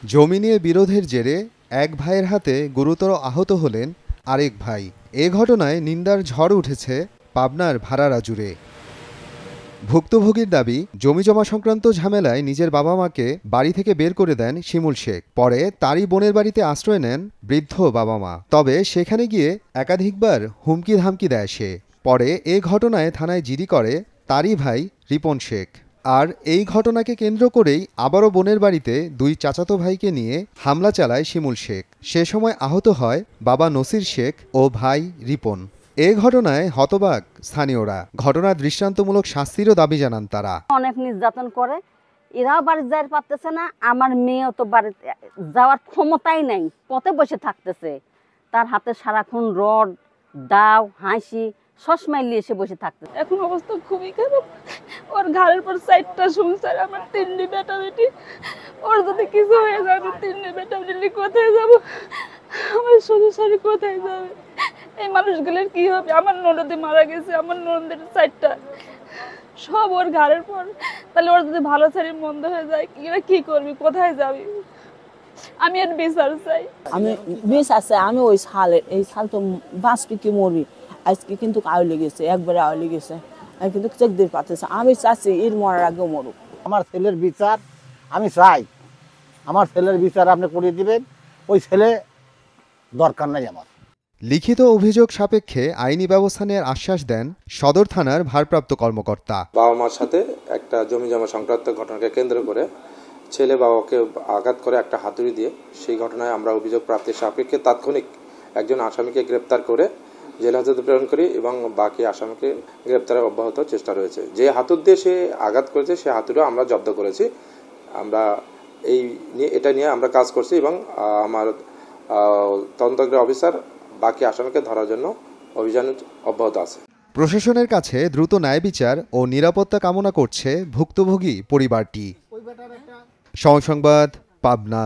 জমি নিয়ে বিরোধের জেরে এক ভাইয়ের হাতে গুরুতর আহত হলেন আরেক ভাই। এ ঘটনায় নিন্দার ঝড় উঠেছে পাবনার ভাড়ারা জুড়ে। ভুক্তভোগীর দাবি, জমিজমা সংক্রান্ত ঝামেলায় নিজের বাবা মাকে বাড়ি থেকে বের করে দেন শিমুল শেখ। পরে তারই বোনের বাড়িতে আশ্রয় নেন বৃদ্ধ বাবা মা। তবে সেখানে গিয়ে একাধিকবার হুমকি ধামকি দেয় সে। পরে এ ঘটনায় থানায় জিডি করে তারই ভাই রিপন শেখ। আর এই ঘটনাকে কেন্দ্র করেই আবারও বোনের বাড়িতে দুই চাচাতো ভাইকে নিয়ে হামলা চালায় শিমুল শেখ। সে সময় আহত হয় বাবা নসির শেখ ও ভাই রিপন। এ ঘটনায় হতবাক স্থানীয়রা। ঘটনার দৃষ্টান্তমূলক শাস্তিরও দাবি জানান তারা। অনেক নির্যাতন করে, এরাও বাড়ি যাইতে পারতেছে না, আমার মেয়েও তো বাড়িতে যাওয়ার ক্ষমতাই নাই, পথে বসে থাকতেছে। তার হাতে সারাক্ষণ রড, দাও, হাসি সবসময় নিয়ে এসে বসে থাকতেছে। এখন অবস্থা খুবই খারাপ। ওর ঘাড়ের পর 4টা সংসার, আমার 3টি বেটা বেটি। ওর যদি কিছু হয়ে যায়, 3টি বেটা বেটি কোথায় যাবো? আমার সংসারে কোথায় যাবে? এই মানুষগুলোর কি হবে? আমার ননদে মারা গেছে, আমার ননদের 4টা, সব ওর ঘাড়ের পর। তাহলে ওর যদি ভালো ছেড়ে মন্দ হয়ে যায়, এরা কি করবি? কোথায় যাবি? আমি এর বিচার চাই। আমি বিচার চাই। আমি ওই সালের এই সাল তো বাঁচবি কি মরবি, আজকে কিন্তু আউলে গেছে, একবারে আউলে গেছে, আমি কিন্তু চেক দিয়ে পাচ্ছি। আমি চাচ্ছি এর মরার আগেও মরুক। আমার ছেলের বিচার আমি চাই, আমার ছেলের বিচার আপনি করে দিবেন। ওই ছেলে দরকার নাই আমার। লিখিত অভিযোগ সাপেক্ষে আইনি ব্যবস্থা নেওয়ার আশ্বাস দেন সদর থানার ভারপ্রাপ্ত কর্মকর্তা। বাবা মার সাথে একটা জমি জমা সংক্রান্ত ঘটনাকে কেন্দ্র করে ছেলে বাবাকে আঘাত করে একটা হাতুড়ি দিয়ে, সেই ঘটনায় আমরা অভিযোগ প্রাপ্তির সাপেক্ষে তাৎক্ষণিক একজন আসামিকে গ্রেপ্তার করে জেল হাজতে প্রেরণ করি এবং বাকি আসামিকে গ্রেপ্তারের অব্যাহত চেষ্টা রয়েছে। যে হাতুড় দিয়ে সে আঘাত করেছে সে হাতুড়িও আমরা জব্দ করেছি। আমরা এটা নিয়ে আমরা কাজ করছি এবং আমার তদন্তকারী অফিসার বাকি আসামিকে ধরার জন্য অভিযান অব্যাহত আছে। প্রশাসনের কাছে দ্রুত ন্যায় বিচার ও নিরাপত্তা কামনা করছে ভুক্তভোগী পরিবারটি। সংবাদ, পাবনা।